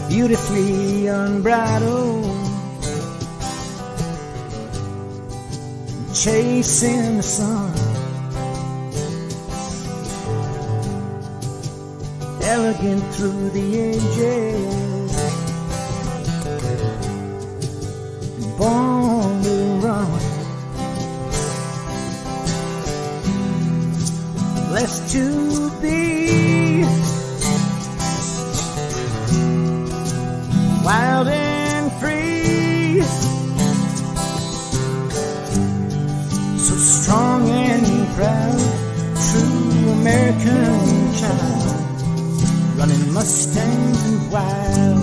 beautifully unbridled, chasing the sun, elegant through the ages, born to run, blessed to be wild and free, so strong and proud, true American child, running Mustangs and wild.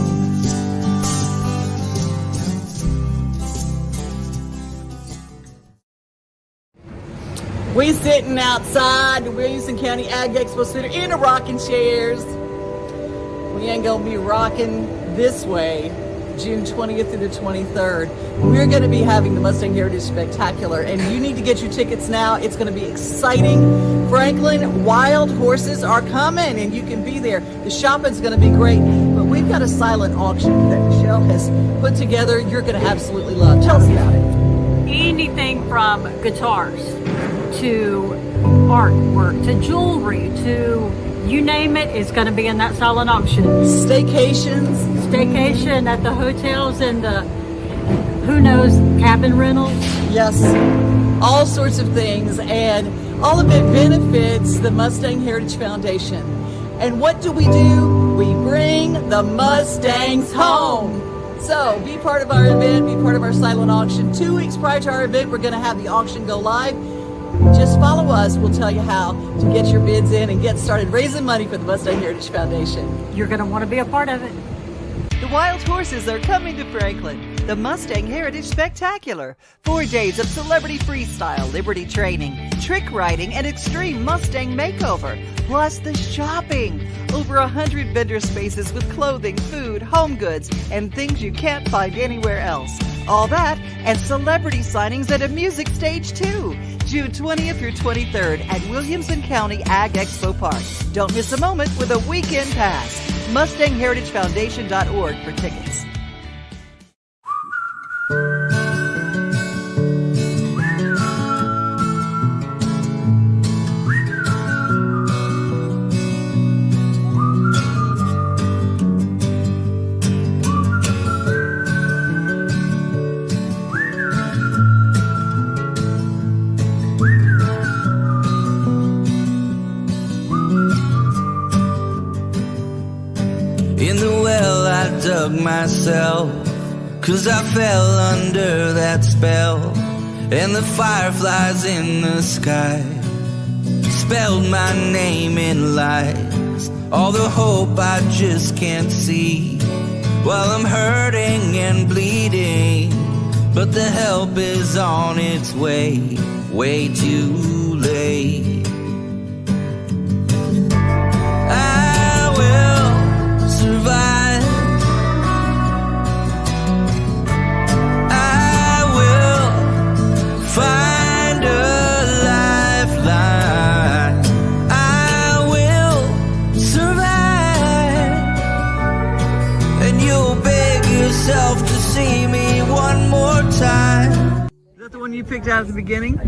We sitting outside the Williamson County Ag Expo Center in the rocking chairs. We ain't gonna be rocking this way June 20th through the 23rd. We're gonna be having the Mustang Heritage Spectacular, and you need to get your tickets now. It's gonna be exciting. Franklin wild horses are coming, and you can be there. The shopping's gonna be great, but we've got a silent auction that Michelle has put together. You're gonna absolutely love. Tell us about it. Anything from guitars to artwork to jewelry to you name it, is going to be in that silent auction. Staycation at the hotels and the, who knows, cabin rentals. Yes, all sorts of things, and all of it benefits the Mustang Heritage Foundation. And what do? We bring the Mustangs home. So be part of our event, be part of our silent auction. 2 weeks prior to our event, we're going to have the auction go live. Just follow us. We'll tell you how to get your bids in and get started raising money for the Mustang Heritage Foundation. You're going to want to be a part of it. The wild horses are coming to Franklin. The Mustang Heritage Spectacular. 4 days of celebrity freestyle, liberty training, trick riding, and extreme Mustang makeover. Plus the shopping. Over 100 vendor spaces with clothing, food, home goods, and things you can't find anywhere else. All that and celebrity signings at a music stage too. June 20th through 23rd at Williamson County Ag Expo Park. Don't miss a moment with a weekend pass. MustangHeritageFoundation.org for tickets. In the well I dug myself, 'cause I fell under that spell, and the fireflies in the sky spelled my name in lights. All the hope I just can't see, while I'm hurting and bleeding. But the help is on its way, way too late. I will survive. I will find a lifeline. I will survive. And you'll beg yourself to see me one more time. Is that the one you picked out at the beginning?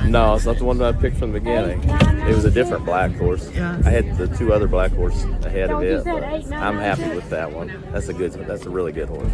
No, it's not the one that I picked from the beginning. It was a different black horse. Yeah. I had the 2 other black horses ahead of it, but I'm happy with that one. That's a really good horse.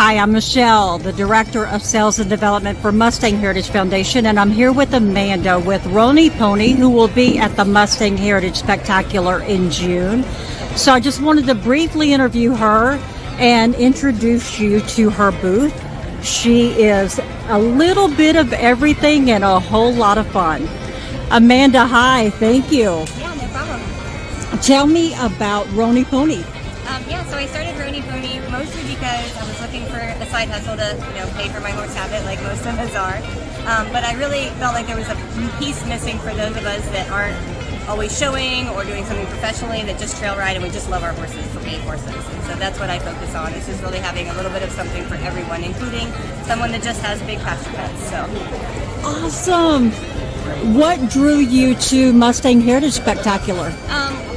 Hi, I'm Michelle, the Director of Sales and Development for Mustang Heritage Foundation, and I'm here with Amanda with Roanie Pony, who will be at the Mustang Heritage Spectacular in June. So I just wanted to briefly interview her and introduce you to her booth. She is a little bit of everything and a whole lot of fun. Amanda, hi, thank you. Yeah, no problem. Tell me about Roanie Pony. So I started Roanie Pony mostly because I was looking for a side hustle to, pay for my horse habit like most of us are. But I really felt like there was a piece missing for those of us that aren't always showing or doing something professionally, that just trail ride and we just love our horses for being horses. And so that's what I focus on. It's just really having a little bit of something for everyone, including someone that just has big pasture pets. So Awesome. What drew you to Mustang Heritage Spectacular?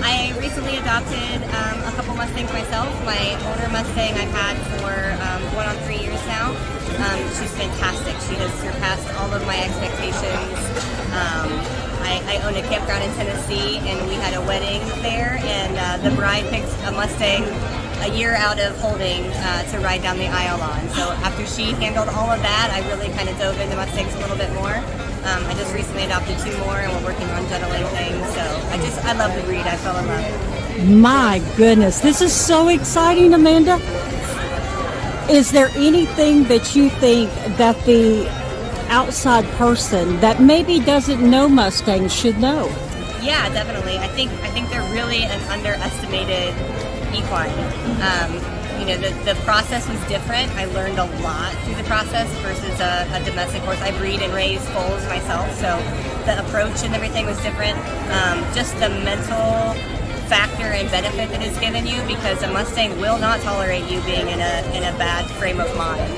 I recently adopted a couple Mustangs myself. My older Mustang I've had for going on 3 years now. She's fantastic. She has surpassed all of my expectations. I own a campground in Tennessee, and we had a wedding there, and the bride picked a Mustang a year out of holding to ride down the aisle on. So after she handled all of that, I really kind of dove into Mustangs a little bit more. I just recently adopted 2 more, and we're working on gentling things. So I love the breed. I fell in love. My goodness, this is so exciting, Amanda. Is there anything that you think that the outside person that maybe doesn't know Mustangs should know? Yeah, definitely. I think they're really an underestimated equine. The process was different. I learned a lot through the process versus a domestic horse. I breed and raise foals myself, so the approach and everything was different. Just the mental factor and benefit that it's given you, because a Mustang will not tolerate you being in a bad frame of mind.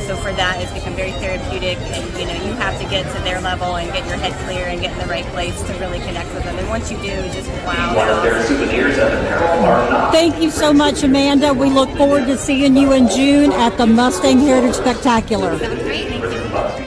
So for that, it's become very therapeutic, and you have to get to their level and get your head clear and get in the right place to really connect with them. And once you do, just wow. One of their souvenirs at the Apparel are not. Thank you so much, Amanda. We look forward to seeing you in June at the Mustang Heritage Spectacular. Sounds great. Thank you.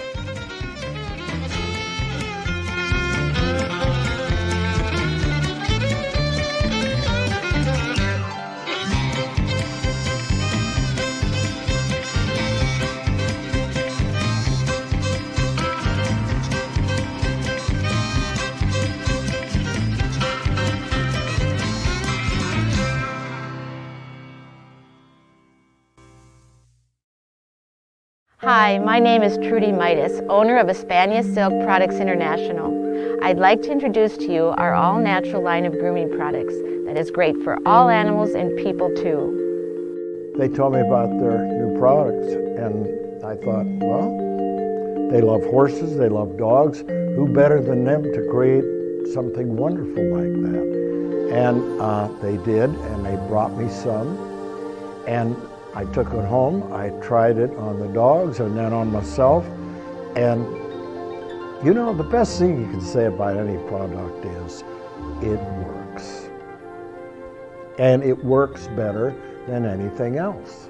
Hi, my name is Trudy Midas, owner of Hispania Silk Products International. I'd like to introduce to you our all-natural line of grooming products that is great for all animals and people too. They told me about their new products, and I thought, well, they love horses, they love dogs. Who better than them to create something wonderful like that? And they did, and they brought me some. And I took it home, I tried it on the dogs and then on myself, and the best thing you can say about any product is it works. And it works better than anything else.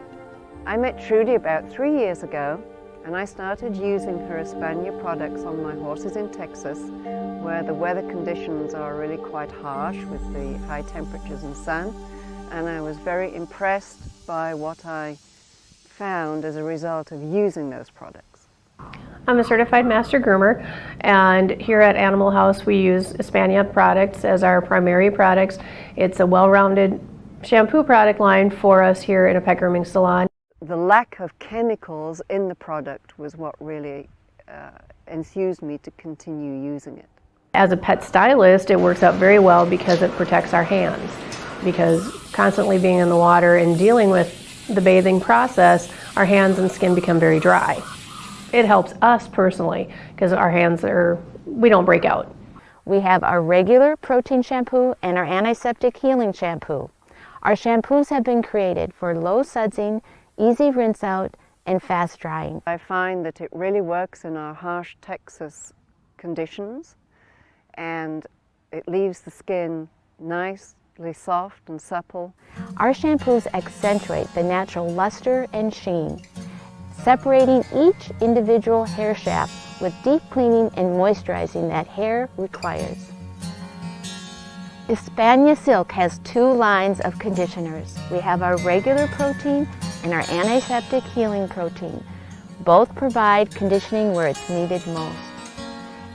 I met Trudy about 3 years ago, and I started using her Hispania products on my horses in Texas, where the weather conditions are really quite harsh with the high temperatures and sun. And I was very impressed by what I found as a result of using those products. I'm a certified master groomer, and here at Animal House we use Hispania products as our primary products. It's a well-rounded shampoo product line for us here in a pet grooming salon. The lack of chemicals in the product was what really enthused me to continue using it. As a pet stylist, it works out very well because it protects our hands. Because constantly being in the water and dealing with the bathing process, our hands and skin become very dry. It helps us personally because our hands we don't break out. We have our regular protein shampoo and our antiseptic healing shampoo. Our shampoos have been created for low sudsing, easy rinse out, and fast drying. I find that it really works in our harsh Texas conditions, and it leaves the skin nice, soft and supple. Our shampoos accentuate the natural luster and sheen, separating each individual hair shaft with deep cleaning and moisturizing that hair requires. Hispania Silk has 2 lines of conditioners. We have our regular protein and our antiseptic healing protein. Both provide conditioning where it's needed most.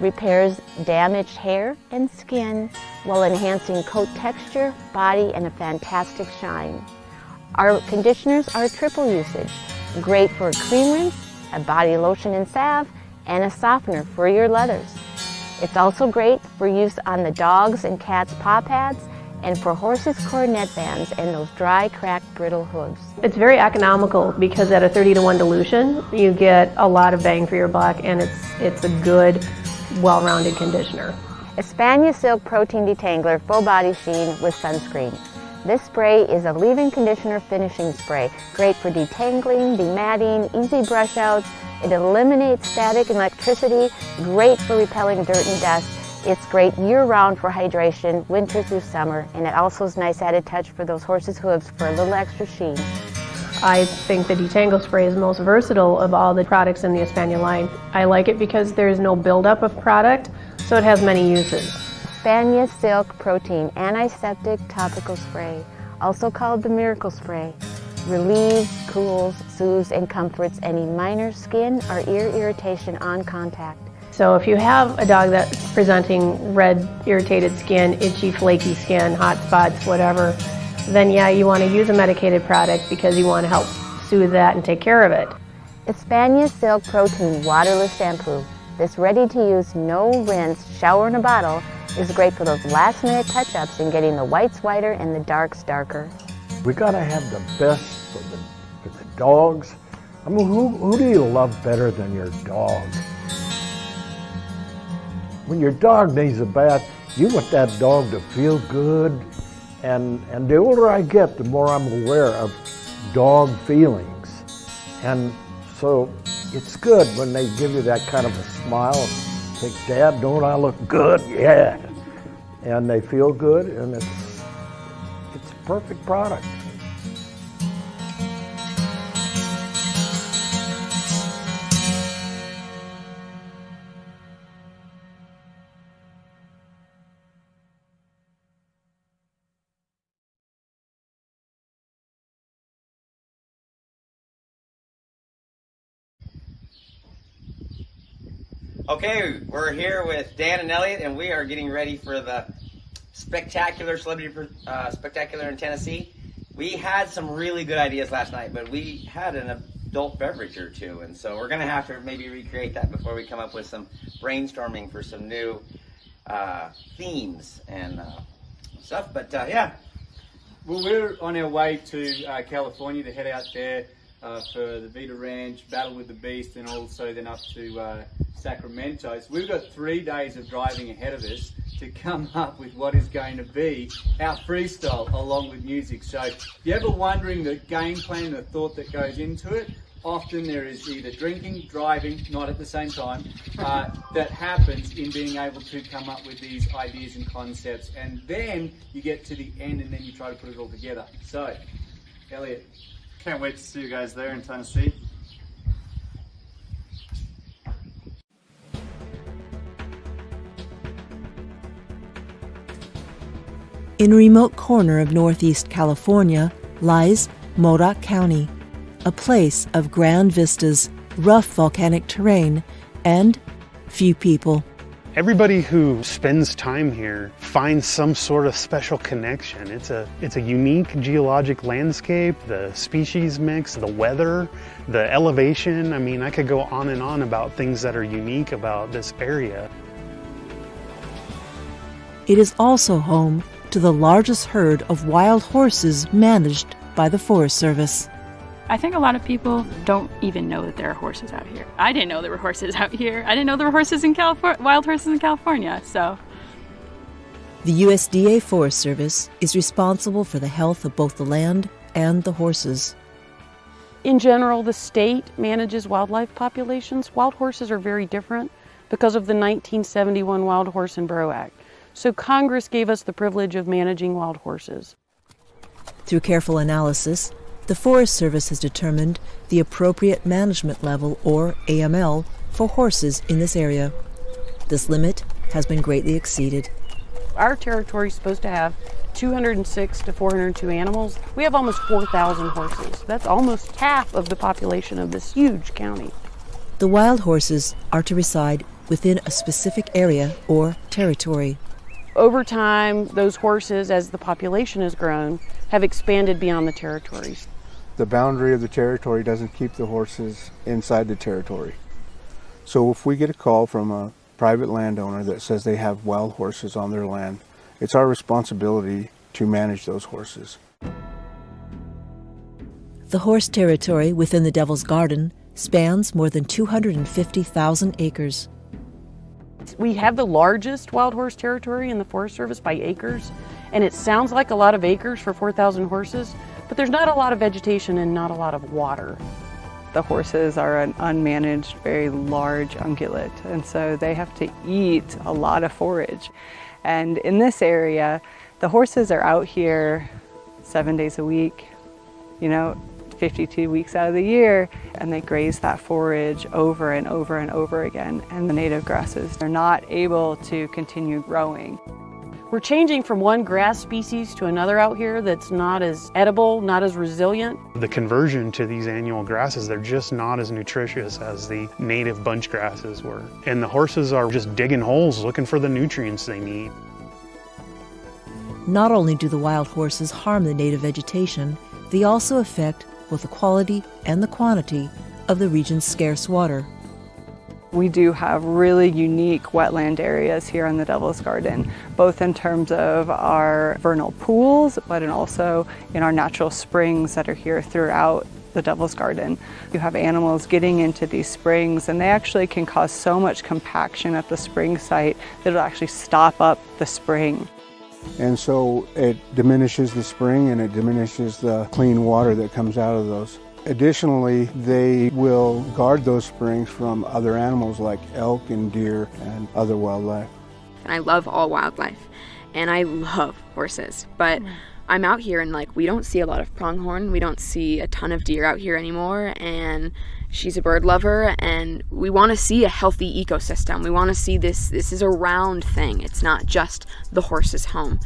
Repairs damaged hair and skin while enhancing coat texture, body, and a fantastic shine. Our conditioners are triple usage, great for a cream rinse, a body lotion and salve, and a softener for your leathers. It's also great for use on the dogs' and cats' paw pads and for horses' cornet bands and those dry, cracked, brittle hooves. It's very economical because at a 30-to-1 dilution, you get a lot of bang for your buck, and it's a good, well-rounded conditioner. Espana Silk Protein Detangler Full Body Sheen with Sunscreen. This spray is a leave-in conditioner finishing spray, great for detangling, dematting, easy brush outs. It eliminates static and electricity, great for repelling dirt and dust. It's great year-round for hydration, winter through summer, and it also is a nice added touch for those horses' hooves for a little extra sheen. I think the Detangle spray is the most versatile of all the products in the Espana line. I like it because there's no buildup of product, so it has many uses. Espana Silk Protein Antiseptic Topical Spray, also called the Miracle Spray, relieves, cools, soothes, and comforts any minor skin or ear irritation on contact. So if you have a dog that's presenting red, irritated skin, itchy, flaky skin, hot spots, whatever, then yeah, you want to use a medicated product because you want to help soothe that and take care of it. Espana Silk Protein Waterless Shampoo. This ready-to-use, no-rinse shower in a bottle is great for those last-minute touch-ups and getting the whites whiter and the darks darker. We gotta have the best for the dogs. I mean, who do you love better than your dog? When your dog needs a bath, you want that dog to feel good. And the older I get, the more I'm aware of dog feelings. And so it's good when they give you that kind of a smile. Think, Dad, don't I look good? Yeah. And they feel good, and it's a perfect product. Okay, we're here with Dan and Elliot, and we are getting ready for the spectacular spectacular in Tennessee. We had some really good ideas last night, but we had an adult beverage or two, and so we're going to have to maybe recreate that before we come up with some brainstorming for some new themes and stuff. But yeah. Well, we're on our way to California to head out there for the Vita Ranch, Battle with the Beast, and also then up to Sacramento. So we've got 3 days of driving ahead of us to come up with what is going to be our freestyle along with music. So if you're ever wondering the game plan, the thought that goes into it, often there is either drinking, driving, not at the same time, that happens in being able to come up with these ideas and concepts. And then you get to the end and then you try to put it all together. So, Elliot. Can't wait to see you guys there in Tennessee. In a remote corner of northeast California lies Modoc County, a place of grand vistas, rough volcanic terrain, and few people. Everybody who spends time here finds some sort of special connection. It's a unique geologic landscape, the species mix, the weather, the elevation. I mean, I could go on and on about things that are unique about this area. It is also home to the largest herd of wild horses managed by the Forest Service. I think a lot of people don't even know that there are horses out here. I didn't know there were horses out here. I didn't know there were horses in California, wild horses in California, so. The USDA Forest Service is responsible for the health of both the land and the horses. In general, the state manages wildlife populations. Wild horses are very different because of the 1971 Wild Horse and Burro Act. So Congress gave us the privilege of managing wild horses. Through careful analysis, the Forest Service has determined the appropriate management level, or AML, for horses in this area. This limit has been greatly exceeded. Our territory is supposed to have 206 to 402 animals. We have almost 4,000 horses. That's almost half of the population of this huge county. The wild horses are to reside within a specific area or territory. Over time, those horses, as the population has grown, have expanded beyond the territories. The boundary of the territory doesn't keep the horses inside the territory. So if we get a call from a private landowner that says they have wild horses on their land, it's our responsibility to manage those horses. The horse territory within the Devil's Garden spans more than 250,000 acres. We have the largest wild horse territory in the Forest Service by acres, and it sounds like a lot of acres for 4,000 horses, but there's not a lot of vegetation and not a lot of water. The horses are an unmanaged, very large ungulate, and so they have to eat a lot of forage. And in this area, the horses are out here 7 days a week, 52 weeks out of the year, and they graze that forage over and over and over again, and the native grasses are not able to continue growing. We're changing from one grass species to another out here that's not as edible, not as resilient. The conversion to these annual grasses, they're just not as nutritious as the native bunch grasses were. And the horses are just digging holes looking for the nutrients they need. Not only do the wild horses harm the native vegetation, they also affect both the quality and the quantity of the region's scarce water. We do have really unique wetland areas here in the Devil's Garden, both in terms of our vernal pools, but also in our natural springs that are here throughout the Devil's Garden. You have animals getting into these springs, and they actually can cause so much compaction at the spring site that it'll actually stop up the spring. And so it diminishes the spring and it diminishes the clean water that comes out of those. Additionally, they will guard those springs from other animals like elk and deer and other wildlife. I love all wildlife, and I love horses, but I'm out here and we don't see a lot of pronghorn. We don't see a ton of deer out here anymore, and she's a bird lover, and we want to see a healthy ecosystem. We want to see this is a round thing. It's not just the horse's home.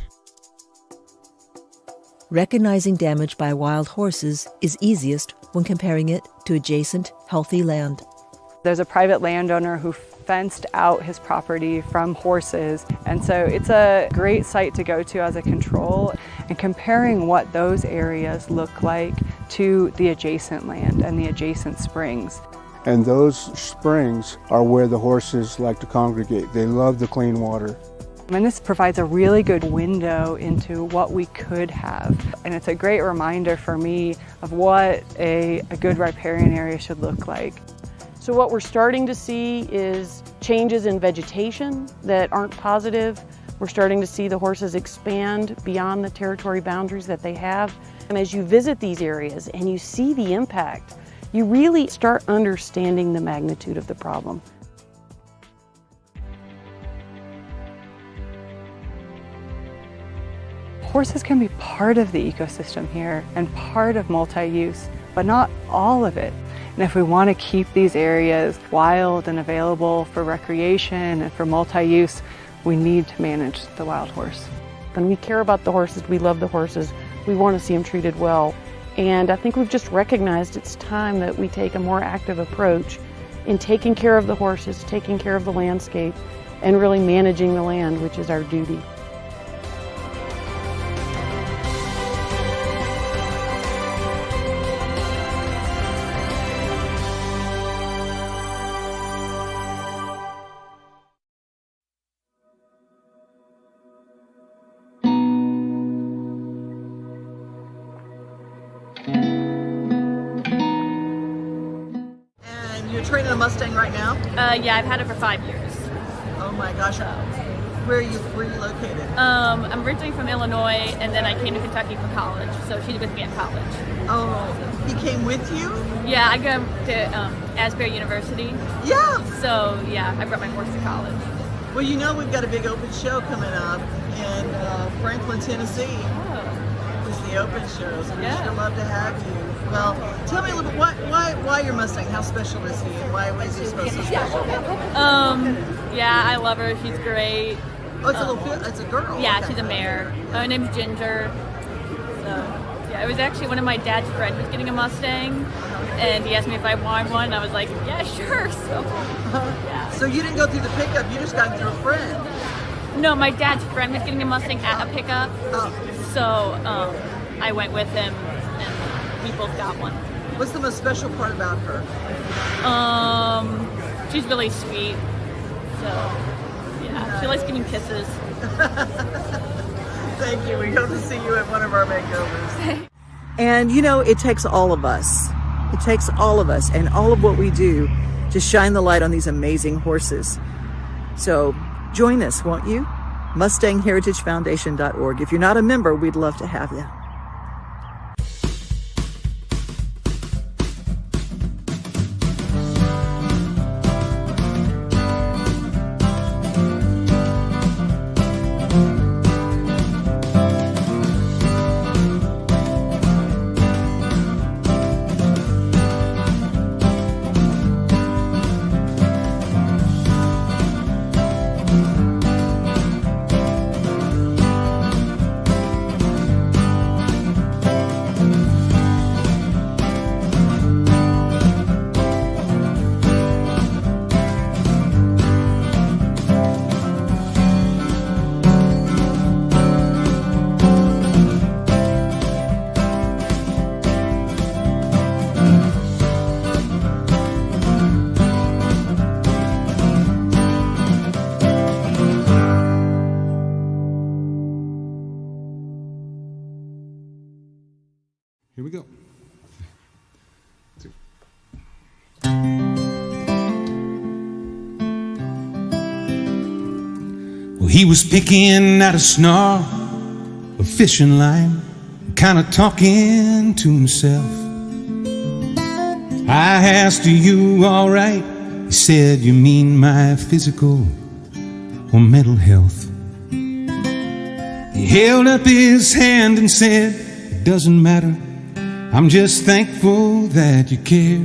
Recognizing damage by wild horses is easiest when comparing it to adjacent, healthy land. There's a private landowner who fenced out his property from horses, and so it's a great site to go to as a control, and comparing what those areas look like to the adjacent land and the adjacent springs. And those springs are where the horses like to congregate. They love the clean water. And this provides a really good window into what we could have. And it's a great reminder for me of what a good riparian area should look like. So what we're starting to see is changes in vegetation that aren't positive. We're starting to see the horses expand beyond the territory boundaries that they have. And as you visit these areas and you see the impact, you really start understanding the magnitude of the problem. Horses can be part of the ecosystem here and part of multi-use, but not all of it. And if we want to keep these areas wild and available for recreation and for multi-use, we need to manage the wild horse. And we care about the horses, we love the horses, we want to see them treated well. And I think we've just recognized it's time that we take a more active approach in taking care of the horses, taking care of the landscape, and really managing the land, which is our duty. Training a Mustang right now? Yeah, I've had it for 5 years. Oh my gosh. Where are you located? I'm originally from Illinois, and then I came to Kentucky for college, so she's with me at college. Oh, he came with you? Yeah, I go to Asbury University. Yeah. So, yeah, I brought my horse to college. Well, we've got a big open show coming up in Franklin, Tennessee. Oh. It's the open show, so we'd sure love to have you. Well, tell me a little bit, why your Mustang? How special is he, and why is he so special? Yeah, I love her. She's great. Oh, it's a girl. Yeah, Okay. she's a mare. Her name's Ginger. So, yeah, it was actually one of my dad's friends was getting a Mustang, and he asked me if I wanted one, and I was like, yeah, sure. So, yeah. So you didn't go through the pickup, you just got it through a friend. No, my dad's friend was getting a Mustang at a pickup, so I went with him, and we both got one. What's the most special part about her? She's really sweet, so yeah, she likes giving kisses. Thank you. We hope to see you at one of our makeovers. And you know, it takes all of us. It takes all of us and all of what we do to shine the light on these amazing horses. So join us, won't you? MustangHeritageFoundation.org. If you're not a member, we'd love to have you. Here we go. Well, he was picking out a snarl, a fishing line, kind of talking to himself. I asked, "Are you all right?" He said, "You mean my physical or mental health?" He held up his hand and said, "It doesn't matter. I'm just thankful that you care."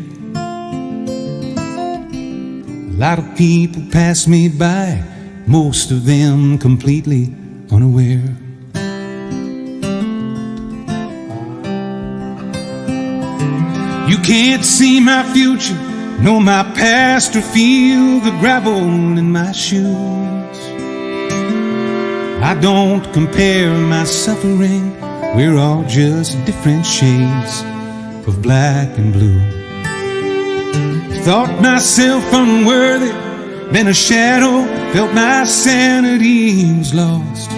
A lot of people pass me by, most of them completely unaware. You can't see my future, know my past, or feel the gravel in my shoes. I don't compare my suffering, we're all just different shades of black and blue. Thought myself unworthy, been a shadow, felt my sanity was lost.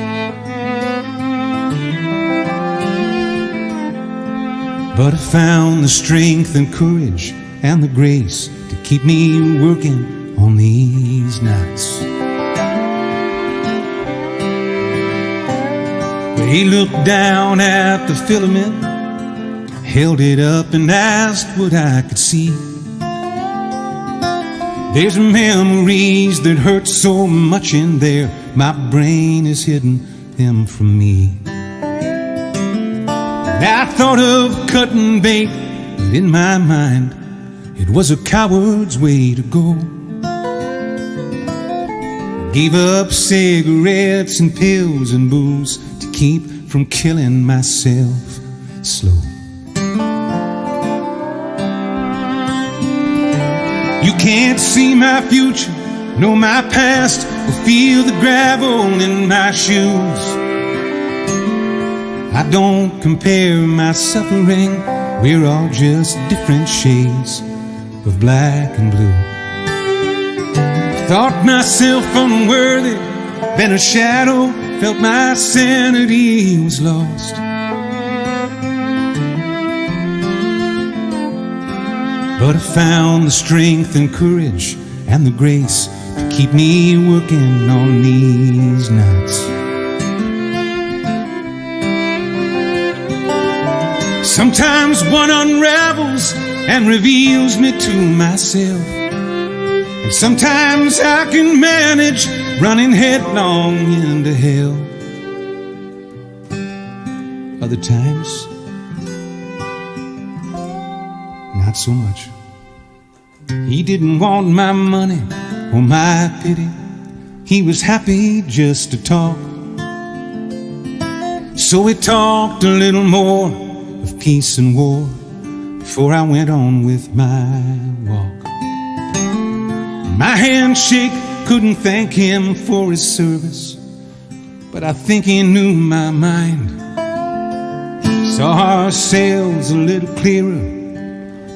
But I found the strength and courage and the grace to keep me working on these nights. He looked down at the filament, held it up and asked what I could see. There's memories that hurt so much in there, my brain has hidden them from me. I thought of cutting bait, but in my mind, it was a coward's way to go. Gave up cigarettes and pills and booze to keep from killing myself slow. You can't see my future, know my past, or feel the gravel in my shoes. I don't compare my suffering, we're all just different shades of black and blue. Thought myself unworthy, been a shadow, felt my sanity was lost. But I found the strength and courage and the grace to keep me working on these nights. Sometimes one unravels and reveals me to myself, and sometimes I can manage running headlong into hell. Other times, not so much. He didn't want my money or my pity he was happy just to talk. So we talked a little more of peace and war before I went on with my walk. My handshake couldn't thank him for his service, but I think he knew my mind. Saw ourselves a little clearer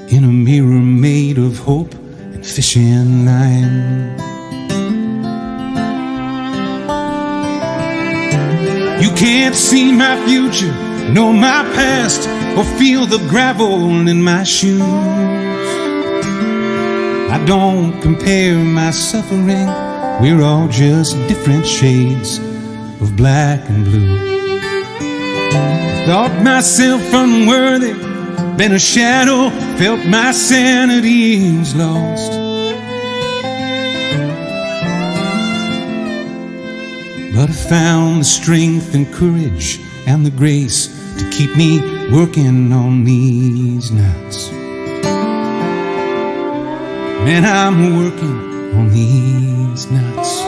in a mirror made of hope and fishing line. You can't see my future, know my past, or feel the gravel in my shoes. I don't compare my suffering, we're all just different shades of black and blue. Thought myself unworthy, been a shadow, felt my sanity was lost. But I found the strength and courage and the grace to keep me working on these nights. Man, I'm working on these nights.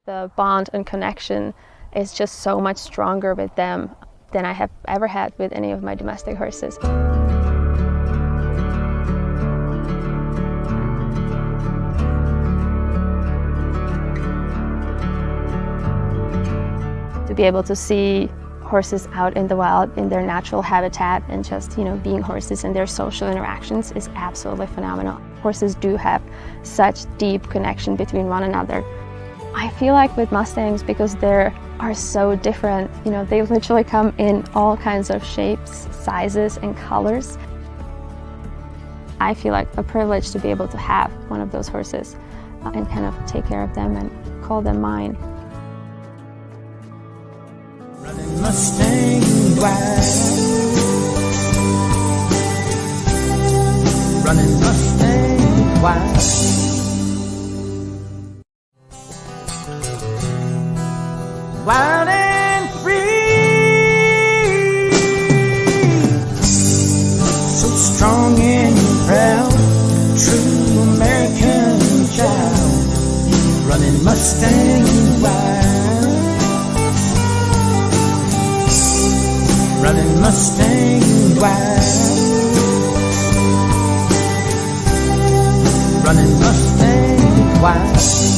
The bond and connection is just so much stronger with them than I have ever had with any of my domestic horses. To be able to see horses out in the wild in their natural habitat and just, being horses and their social interactions is absolutely phenomenal. Horses do have such deep connection between one another. I feel like with Mustangs, because they are so different, they literally come in all kinds of shapes, sizes, and colors. I feel like a privilege to be able to have one of those horses and kind of take care of them and call them mine. Running Mustang wild, running Mustang wild. Wild and free, so strong and proud, true American child, running Mustang wild, running Mustang wild, running Mustang wild.